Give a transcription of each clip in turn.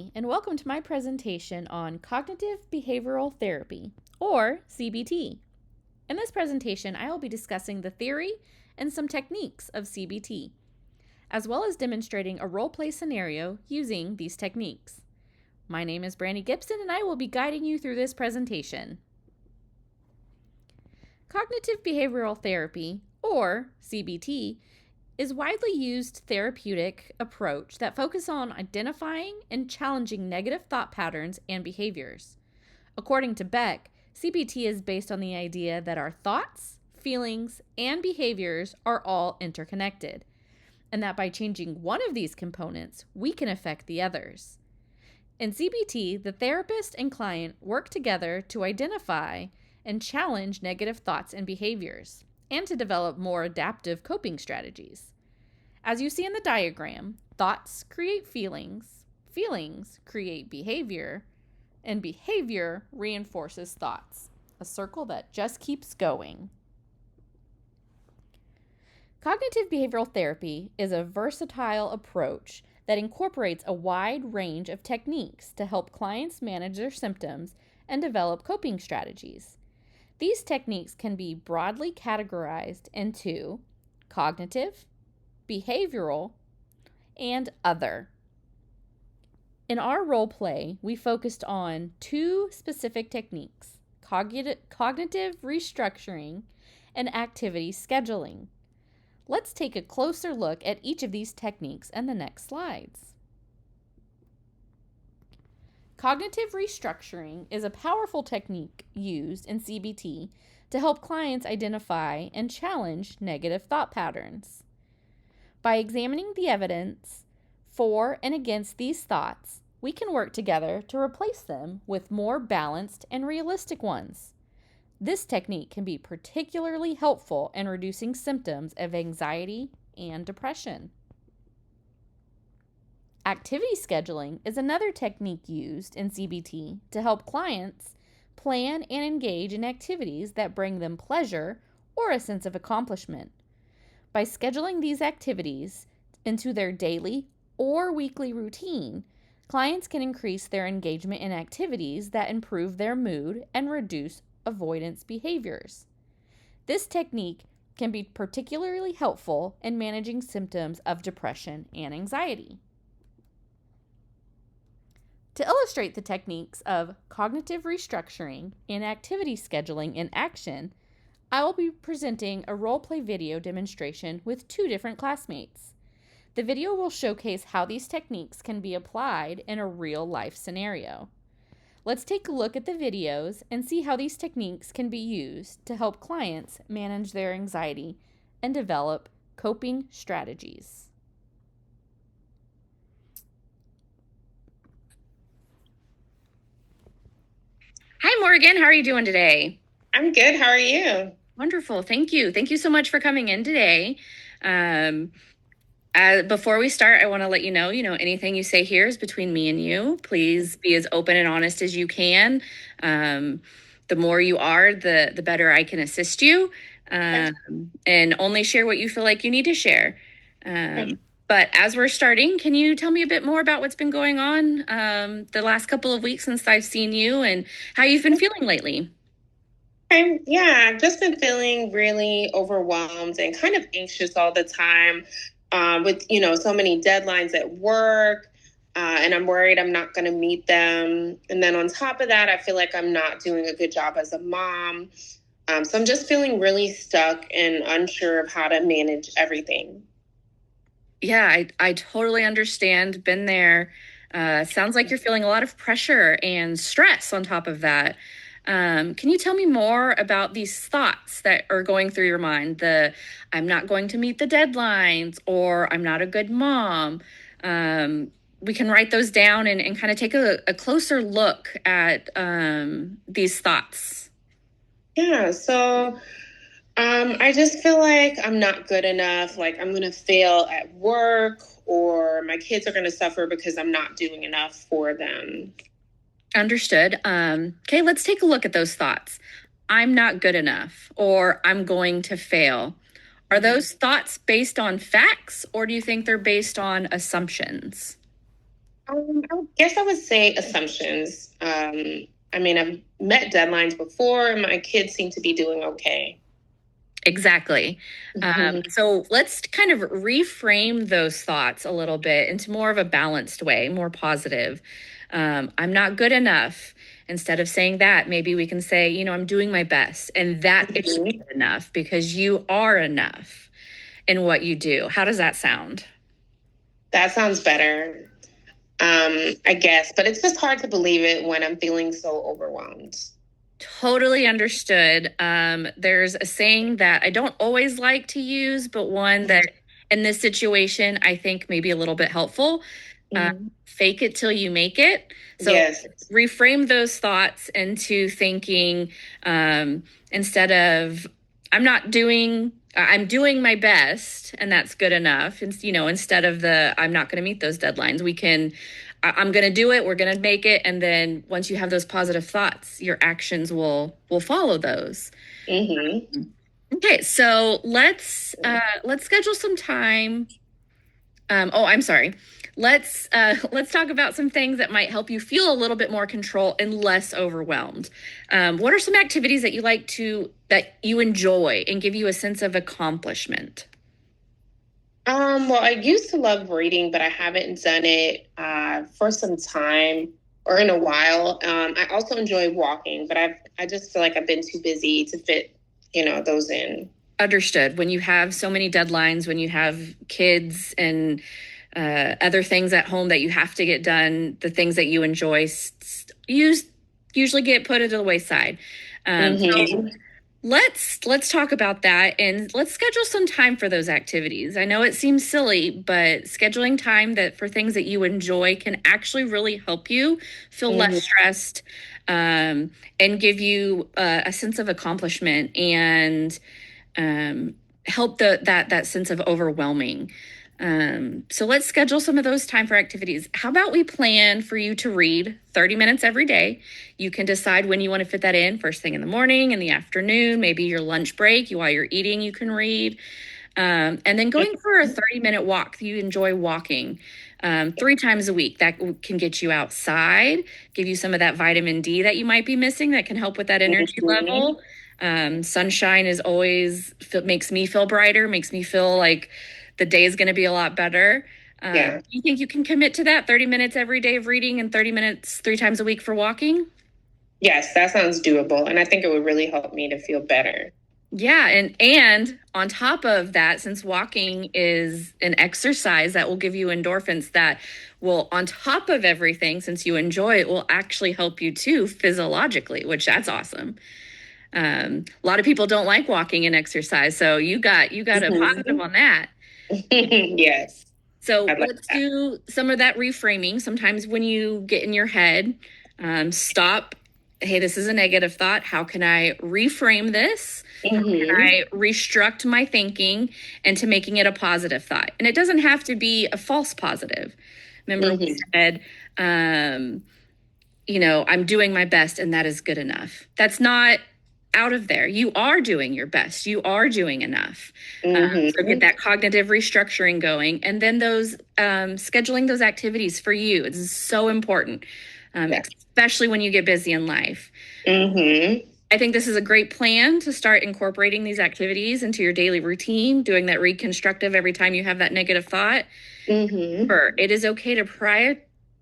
And welcome to my presentation on cognitive behavioral therapy, or CBT. In this presentation, I will be discussing the theory and some techniques of CBT, as well as demonstrating a role-play scenario using these techniques. My name is Brandy Gibson, and I will be guiding you through this presentation. Cognitive behavioral therapy, or CBT, is widely used therapeutic approach that focuses on identifying and challenging negative thought patterns and behaviors. According to Beck, CBT is based on the idea that our thoughts, feelings, and behaviors are all interconnected, and that by changing one of these components, we can affect the others. In CBT, the therapist and client work together to identify and challenge negative thoughts and behaviors, and to develop more adaptive coping strategies. As you see in the diagram, thoughts create feelings, feelings create behavior, and behavior reinforces thoughts, a circle that just keeps going. Cognitive behavioral therapy is a versatile approach that incorporates a wide range of techniques to help clients manage their symptoms and develop coping strategies. These techniques can be broadly categorized into cognitive, behavioral, and other. In our role play, we focused on two specific techniques, cognitive restructuring and activity scheduling. Let's take a closer look at each of these techniques in the next slides. Cognitive restructuring is a powerful technique used in CBT to help clients identify and challenge negative thought patterns. By examining the evidence for and against these thoughts, we can work together to replace them with more balanced and realistic ones. This technique can be particularly helpful in reducing symptoms of anxiety and depression. Activity scheduling is another technique used in CBT to help clients plan and engage in activities that bring them pleasure or a sense of accomplishment. By scheduling these activities into their daily or weekly routine, clients can increase their engagement in activities that improve their mood and reduce avoidance behaviors. This technique can be particularly helpful in managing symptoms of depression and anxiety. To illustrate the techniques of cognitive restructuring and activity scheduling in action, I will be presenting a role-play video demonstration with two different classmates. The video will showcase how these techniques can be applied in a real-life scenario. Let's take a look at the videos and see how these techniques can be used to help clients manage their anxiety and develop coping strategies. Hi, Morgan. How are you doing today? I'm good. How are you? Wonderful. Thank you. Thank you so much for coming in today. Before we start, I want to let you know, anything you say here is between me and you. Please be as open and honest as you can. The more you are, the better I can assist you. And only share what you feel like you need to share. But as we're starting, can you tell me a bit more about what's been going on the last couple of weeks since I've seen you and how you've been feeling lately? Yeah, I've just been feeling really overwhelmed and kind of anxious all the time with, so many deadlines at work. And I'm worried I'm not going to meet them. And then on top of that, I feel like I'm not doing a good job as a mom. So I'm just feeling really stuck and unsure of how to manage everything. Yeah, I totally understand. Been there. Sounds like you're feeling a lot of pressure and stress on top of that. Can you tell me more about these thoughts that are going through your mind? I'm not going to meet the deadlines, or I'm not a good mom. We can write those down and kind of take a closer look at these thoughts. Yeah, so I just feel like I'm not good enough. Like I'm going to fail at work, or my kids are going to suffer because I'm not doing enough for them. Understood. Okay, let's take a look at those thoughts. I'm not good enough, or I'm going to fail. Are those thoughts based on facts, or do you think they're based on assumptions? I guess I would say assumptions. I mean, I've met deadlines before, and my kids seem to be doing okay. Exactly. Mhm. So let's kind of reframe those thoughts a little bit into more of a balanced way, more positive. I'm not good enough. Instead of saying that, maybe we can say, I'm doing my best. And that is Mhm. good enough because you are enough in what you do. How does that sound? That sounds better, I guess, but it's just hard to believe it when I'm feeling so overwhelmed. Totally understood. There's a saying that I don't always like to use, but one that in this situation I think may be a little bit helpful. Mhm. Fake it till you make it. So Yes. reframe those thoughts into thinking um, instead of I'm doing my best and that's good enough. And, instead of I'm not going to meet those deadlines, I'm going to do it. We're going to make it. And then once you have those positive thoughts, your actions will follow those. Hmm. Okay, so let's schedule some time. Oh, I'm sorry. Let's talk about some things that might help you feel a little bit more control and less overwhelmed. What are some activities that you enjoy and give you a sense of accomplishment? Well, I used to love reading, but I haven't done it for some time or in a while. I also enjoy walking, but I just feel like I've been too busy to fit, those in. Understood. When you have so many deadlines, when you have kids and other things at home that you have to get done, the things that you enjoy usually get put to the wayside. So Hmm. let's talk about that and let's schedule some time for those activities. I know it seems silly, but scheduling time that for things that you enjoy can actually really help you feel less Hmm. stressed and give you a sense of accomplishment and um, help that sense of overwhelming. So let's schedule some of those time for activities. How about we plan for you to read 30 minutes every day? You can decide when you want to fit that in, first thing in the morning, in the afternoon, maybe your lunch break, while you're eating, you can read. And then going for a 30-minute walk. You enjoy walking 3 times a week. That can get you outside, give you some of that vitamin D that you might be missing that can help with that energy Hmm. level. Sunshine is always makes me feel brighter, makes me feel like the day is going to be a lot better. Yeah. Do you think you can commit to that 30 minutes every day of reading and 30 minutes 3 times a week for walking? Yes, that sounds doable. And I think it would really help me to feel better. Yeah, and on top of that, since walking is an exercise that will give you endorphins that will, on top of everything, since you enjoy it, will actually help you too physiologically, which that's awesome. A lot of people don't like walking and exercise, so you got a positive Hmm. on that. Yes, So I'd like let's that. do some of that reframing. Sometimes when you get in your head, stop. Hey, this is a negative thought. How can I reframe this? How can Hmm. I restruct my thinking into making it a positive thought? And it doesn't have to be a false positive. Remember, we Hmm. said, um, I'm doing my best and that is good enough. That's not out of there. You are doing your best. You are doing enough. So get Hmm. that cognitive restructuring going. And then those scheduling those activities for you. It's so important, Yeah. especially when you get busy in life. Hmm. I think this is a great plan to start incorporating these activities into your daily routine, doing that reconstructive every time you have that negative thought. Hmm. Remember, it is okay to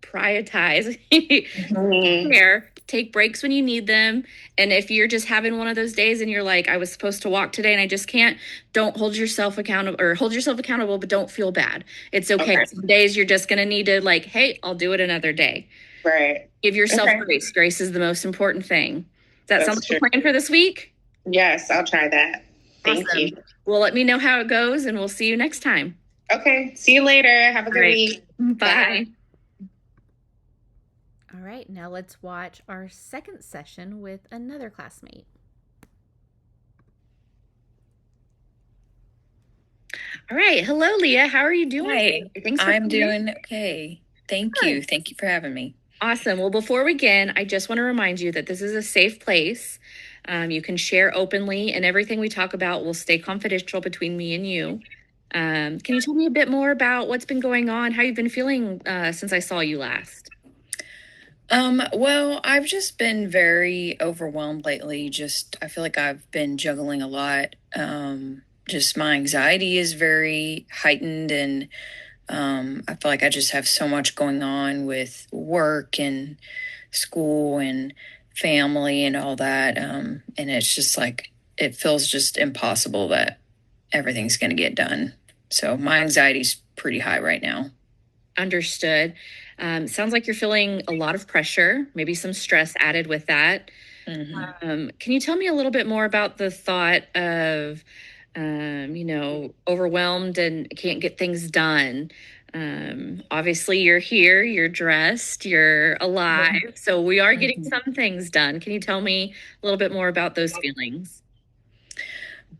prioritize Hmm. care, take breaks when you need them. And if you're just having one of those days and you're like, I was supposed to walk today and I just can't, don't hold yourself accountable or hold yourself accountable, but don't feel bad. It's okay. Okay. Some days you're just going to need to, like, hey, I'll do it another day. Right. Give yourself Okay. grace. Grace is the most important thing. Does that sound That's like true. a plan for this week? Yes, I'll try that. Thank you. Awesome. Well, let me know how it goes and we'll see you next time. Okay. See you later. Have a All good right. week. Bye. Bye. All right, now let's watch our second session with another classmate. All right. Hello, Leah. How are you doing? Hi, Thanks for I'm coming in. doing okay. Thank you. Good. Thank you for having me. Awesome. Well, before we begin, I just want to remind you that this is a safe place. You can share openly, and everything we talk about will stay confidential between me and you. Can you tell me a bit more about what's been going on, how you've been feeling since I saw you last? Well, I've just been very overwhelmed lately. I feel like I've been juggling a lot. Just my anxiety is very heightened, and I feel like I just have so much going on with work and school and family and all that. And it's just like, it feels just impossible that everything's going to get done. So my anxiety's pretty high right now. Understood. Sounds like you're feeling a lot of pressure, maybe some stress added with that. Can you tell me a little bit more about the thought of, overwhelmed and can't get things done? Obviously, you're here, you're dressed, you're alive, so we are getting some things done. Can you tell me a little bit more about those feelings?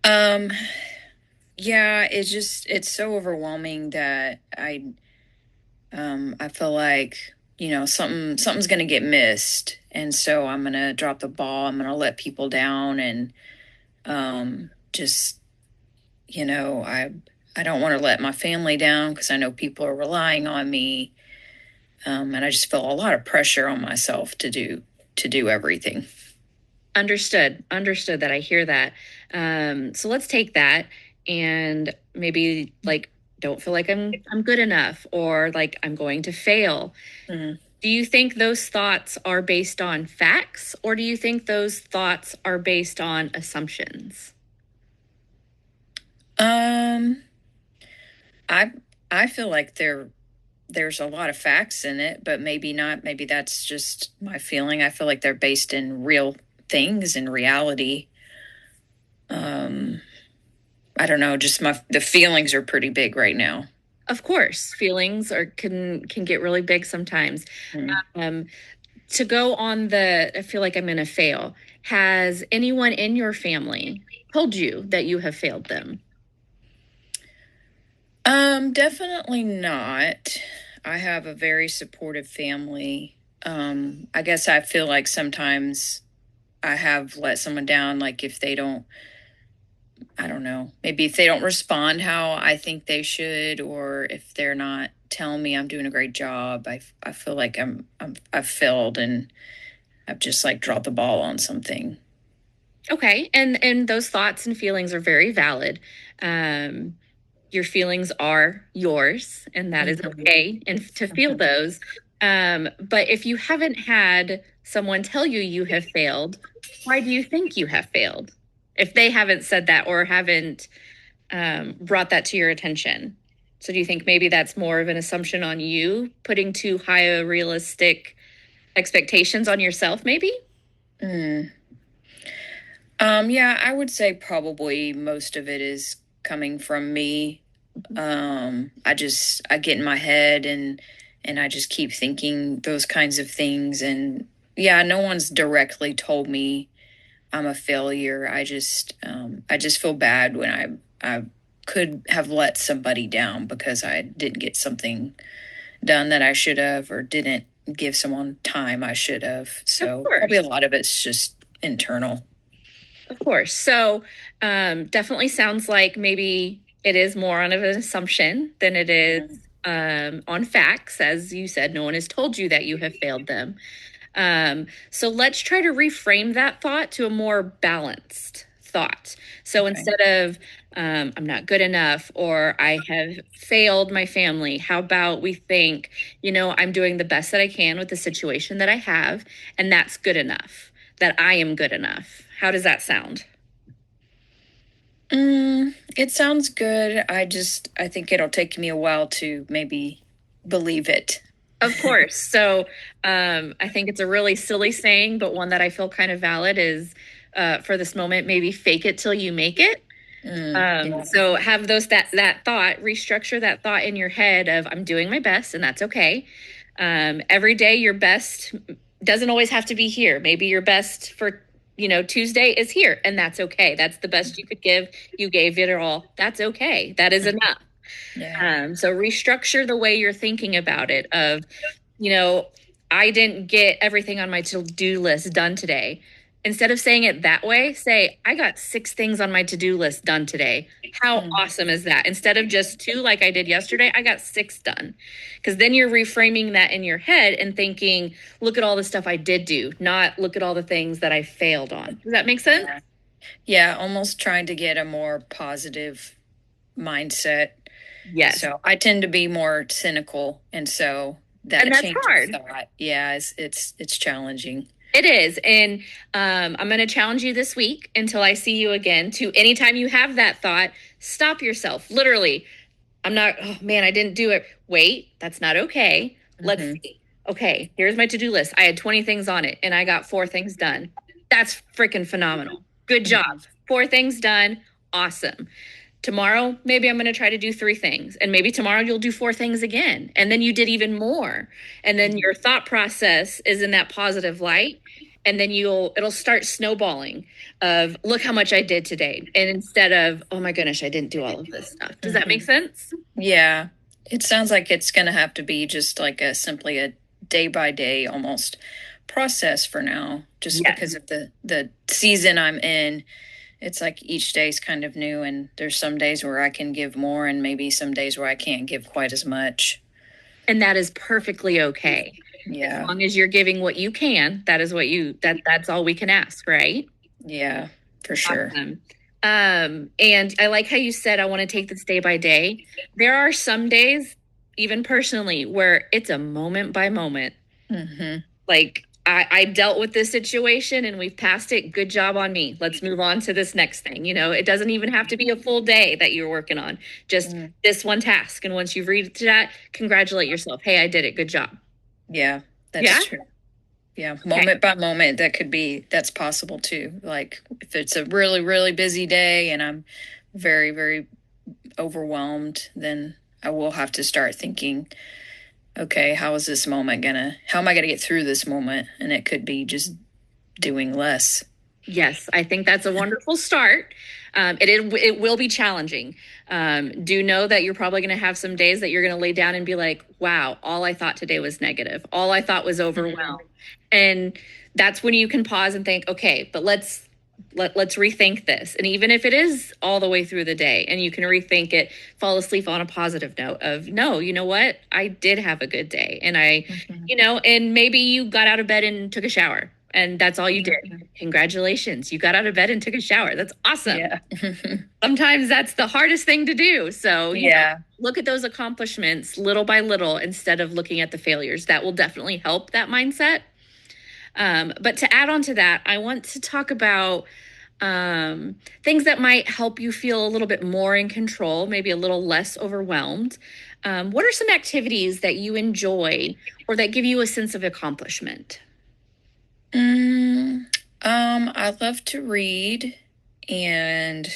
Um, yeah, it's so overwhelming that I feel like, something's gonna get missed, and so I'm gonna drop the ball. I'm gonna let people down, and just, I don't want to let my family down because I know people are relying on me, and I just feel a lot of pressure on myself to do everything. Understood that. I hear that. So let's take that and maybe like don't feel like I'm good enough or like I'm going to fail. Mhm. Do you think those thoughts are based on facts or do you think those thoughts are based on assumptions? Um, I I feel like there's a lot of facts in it, but maybe not. Maybe that's just my feeling. I feel like they're based in real things in reality. Um, I don't know. Just the feelings are pretty big right now. Of course, feelings are can get really big sometimes. Mm. Um, to go on the I feel like I'm gonna fail. Has anyone in your family told you that you have failed them? Definitely not. I have a very supportive family. I guess I feel like sometimes I have let someone down, like if they don't, I don't know, maybe if they don't respond how I think they should, or if they're not telling me I'm doing a great job, I feel like I've failed and I've just like dropped the ball on something. Okay, and those thoughts and feelings are very valid. Um, your feelings are yours, and that is Mhm. okay, and to feel those. But if you haven't had someone tell you you have failed, why do you think you have failed? If they haven't said that or haven't brought that to your attention. So do you think maybe that's more of an assumption on you, putting too high a realistic expectations on yourself, maybe? Mm. Yeah, I would say probably most of it is coming from me. I get in my head and I just keep thinking those kinds of things. And yeah, no one's directly told me I'm a failure. I just feel bad when I could have let somebody down because I didn't get something done that I should have, or didn't give someone time I should have. Of So probably a course. lot of it's just internal. Of course. So, definitely sounds like maybe it is more on of an assumption than it is on facts. As you said, no one has told you that you have failed them. So let's try to reframe that thought to a more balanced thought. So Okay. instead of I'm not good enough or I have failed my family, how about we think, I'm doing the best that I can with the situation that I have, and that's good enough, that I am good enough. How does that sound? It sounds good. I think it'll take me a while to maybe believe it. Of course. So I think it's a really silly saying, but one that I feel kind of valid is for this moment, maybe fake it till you make it. Yeah. So have that thought, restructure that thought in your head of I'm doing my best and that's okay. Every day your best doesn't always have to be here. Maybe your best for Tuesday is here and that's okay. That's the best you could give. You gave it all. That's okay. That is enough. Yeah. So restructure the way you're thinking about it of, you know, I didn't get everything on my to-do list done today. Instead of saying it that way, say, I got 6 things on my to-do list done today. How awesome is that? Instead of just 2 like I did yesterday, I got 6 done. Because then you're reframing that in your head and thinking, look at all the stuff I did do, not look at all the things that I failed on. Does that make sense? Yeah, almost trying to get a more positive mindset. Yes. So I tend to be more cynical, and so that And that's change of hard. thought, yeah, it's challenging. It is. And I'm going to challenge you this week until I see you again to anytime you have that thought, stop yourself. Literally, I'm not, oh man, I didn't do it. Wait, that's not okay. Let's see. Okay, here's my to do list. I had 20 things on it and I got 4 things done. That's freaking phenomenal. Good job. 4 things done. Awesome. Tomorrow, maybe I'm going to try to do 3 things. And maybe tomorrow you'll do 4 things again. And then you did even more. And then your thought process is in that positive light. And then it'll start snowballing of look how much I did today. And instead of, oh my goodness, I didn't do all of this stuff. Does that make sense? Yeah. It sounds like it's going to have to be just like simply a day by day almost process for now, just because of the season I'm in. It's like each day's kind of new, and there's some days where I can give more and maybe some days where I can't give quite as much. And that is perfectly okay. Yeah. As long as you're giving what you can, that's all we can ask, right? Yeah, for sure. Awesome. And I like how you said, I want to take this day by day. There are some days, even personally, where it's a moment by moment. Like I dealt with this situation and we've passed it. Good job on me. Let's move on to this next thing. It doesn't even have to be a full day that you're working on, just this one task. And once you've reached that, congratulate yourself. Hey, I did it. Good job. Yeah, that's true. Yeah, moment by moment, that's possible too. Like if it's a really, really busy day and I'm very, very overwhelmed, then I will have to start thinking, okay, how am I gonna get through this moment? And it could be just doing less. Yes, I think that's a wonderful start. It will be challenging. Do know that you're probably going to have some days that you're going to lay down and be like, wow, all I thought today was negative. All I thought was overwhelmed. And that's when you can pause and think, okay, but let's rethink this. And even if it is all the way through the day and you can rethink it, fall asleep on a positive note of, no, you know what? I did have a good day. And and maybe you got out of bed and took a shower. And that's all you did. Congratulations. You got out of bed and took a shower. That's awesome. Yeah. Sometimes that's the hardest thing to do. So look at those accomplishments little by little instead of looking at the failures. That will definitely help that mindset. But to add on to that, I want to talk about things that might help you feel a little bit more in control, maybe a little less overwhelmed. What are some activities that you enjoy or that give you a sense of accomplishment? I love to read, and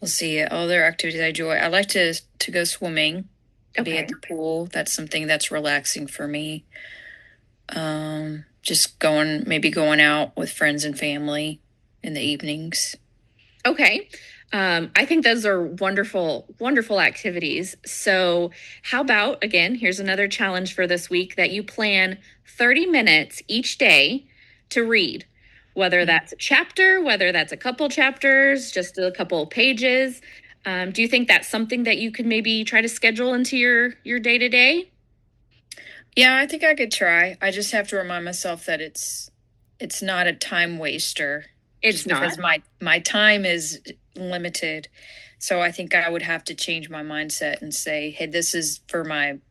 let's see, other activities I enjoy. I like to go swimming, be at the pool. That's something that's relaxing for me. Just going out with friends and family in the evenings. Okay. I think those are wonderful, wonderful activities. So how about, again, here's another challenge for this week that you plan 30 minutes each day to read, whether that's a chapter, whether that's a couple chapters, just a couple of pages. Do you think that's something that you could maybe try to schedule into your day-to-day? Yeah, I think I could try. I just have to remind myself that it's not a time waster. It's not. Because my time is limited. So I think I would have to change my mindset and say, hey, this is for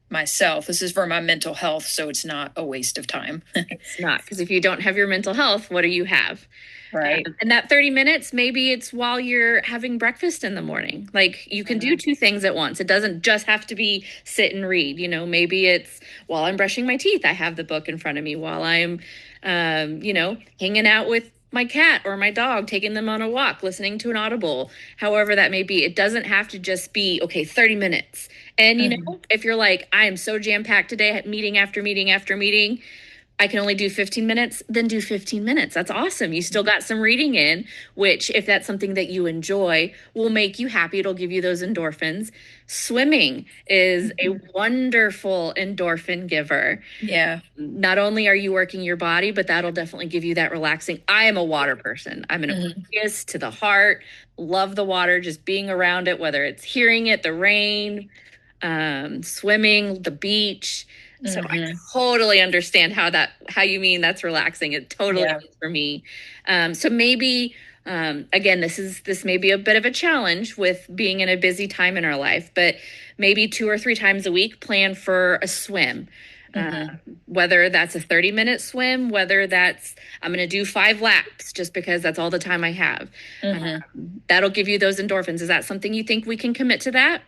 myself. This is for my mental health. So it's not a waste of time. It's not. Because if you don't have your mental health, what do you have? Right. And that 30 minutes, maybe it's while you're having breakfast in the morning. Like you can do 2 things at once. It doesn't just have to be sit and read. Maybe it's while I'm brushing my teeth, I have the book in front of me while I'm, hanging out with my cat or my dog, taking them on a walk, listening to an audible, however that may be. It doesn't have to just be, 30 minutes. And, if you're like, I am so jam-packed today, meeting after meeting after meeting, I can only do 15 minutes, then do 15 minutes. That's awesome. You still got some reading in, which, if that's something that you enjoy, will make you happy. It'll give you those endorphins. Swimming is a wonderful endorphin giver. Yeah. Not only are you working your body, but that'll definitely give you that relaxing. I am a water person. I'm an Aquarius to the heart. Love the water, just being around it, whether it's hearing it, the rain, swimming, the beach. So I totally understand how you mean that's relaxing. It totally is for me. So maybe, again, this may be a bit of a challenge with being in a busy time in our life, but maybe 2 or 3 times a week, plan for a swim. Whether that's a 30-minute swim, whether that's, I'm going to do 5 laps just because that's all the time I have. That'll give you those endorphins. Is that something you think we can commit to that?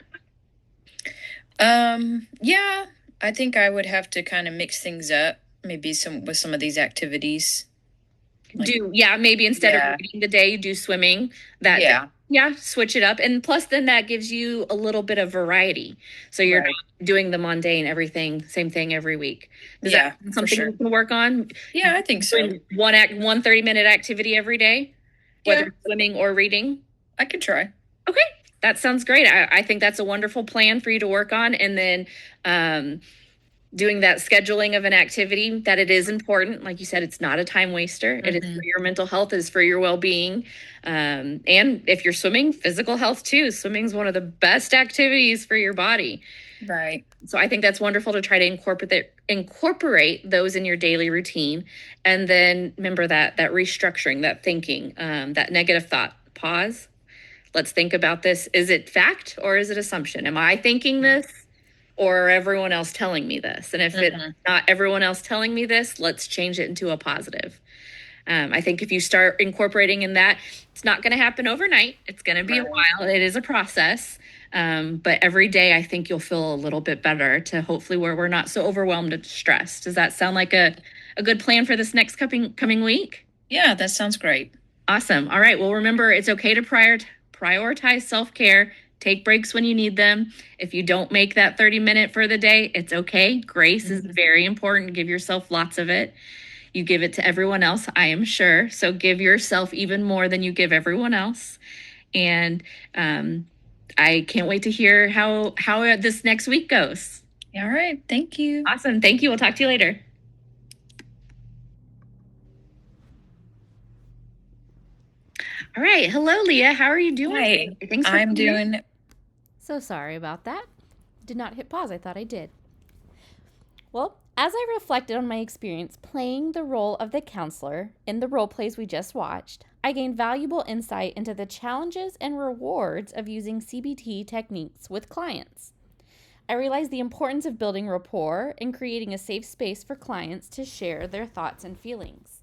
Yeah, I think I would have to kind of mix things up, maybe with some of these activities. Maybe instead of reading the day, do swimming. Switch it up. And plus, then that gives you a little bit of variety. So you're not doing the mundane, everything, same thing every week. Is that something you can work on? Yeah, I think so. One 30-minute activity every day, whether swimming or reading? I could try. Okay. That sounds great. I think that's a wonderful plan for you to work on. And then doing that scheduling of an activity, that it is important. Like you said, it's not a time waster. It is for your mental health, it is for your well-being. And if you're swimming, physical health too. Swimming is one of the best activities for your body. Right. So I think that's wonderful to try to incorporate those in your daily routine. And then remember that restructuring, that thinking, that negative thought, pause. Let's think about this. Is it fact or is it assumption? Am I thinking this or everyone else telling me this? And if it's not everyone else telling me this, let's change it into a positive. I think if you start incorporating in that, it's not going to happen overnight. It's going to be a while. It is a process. But every day, I think you'll feel a little bit better to hopefully where we're not so overwhelmed and stressed. Does that sound like a good plan for this next coming week? Yeah, that sounds great. Awesome. All right. Well, remember, it's okay to prioritize self-care. Take breaks when you need them. If you don't make that 30-minute for the day, it's okay. Grace is very important. Give yourself lots of it. You give it to everyone else, I am sure. So give yourself even more than you give everyone else. And I can't wait to hear how this next week goes. All right. Thank you. Awesome. Thank you. We'll talk to you later. All right. Hello, Leah. How are you doing? Hi. I'm doing. So sorry about that. Did not hit pause. I thought I did. Well, as I reflected on my experience playing the role of the counselor in the role plays we just watched, I gained valuable insight into the challenges and rewards of using CBT techniques with clients. I realized the importance of building rapport and creating a safe space for clients to share their thoughts and feelings.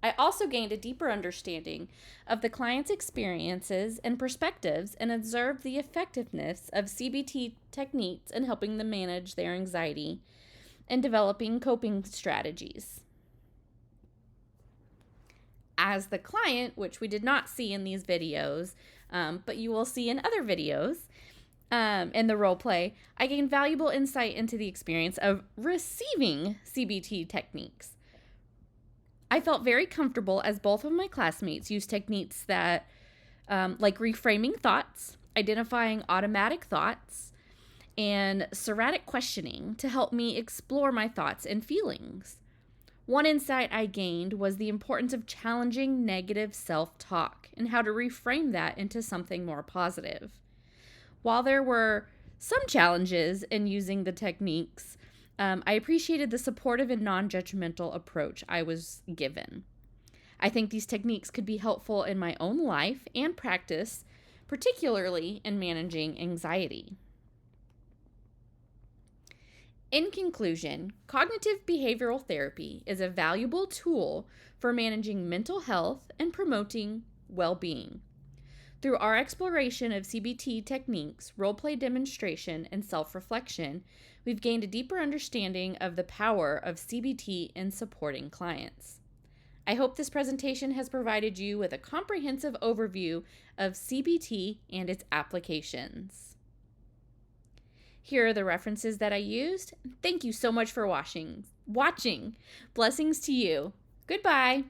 I also gained a deeper understanding of the client's experiences and perspectives and observed the effectiveness of CBT techniques in helping them manage their anxiety and developing coping strategies. As the client, which we did not see in these videos, but you will see in other videos in the role play, I gained valuable insight into the experience of receiving CBT techniques. I felt very comfortable as both of my classmates used techniques that, like reframing thoughts, identifying automatic thoughts, and serratic questioning to help me explore my thoughts and feelings. One insight I gained was the importance of challenging negative self-talk and how to reframe that into something more positive. While there were some challenges in using the techniques, I appreciated the supportive and non-judgmental approach I was given. I think these techniques could be helpful in my own life and practice, particularly in managing anxiety. In conclusion, cognitive behavioral therapy is a valuable tool for managing mental health and promoting well-being. Through our exploration of CBT techniques, role-play demonstration, and self-reflection, we've gained a deeper understanding of the power of CBT in supporting clients. I hope this presentation has provided you with a comprehensive overview of CBT and its applications. Here are the references that I used. Thank you so much for watching. watching. Blessings to you. Goodbye.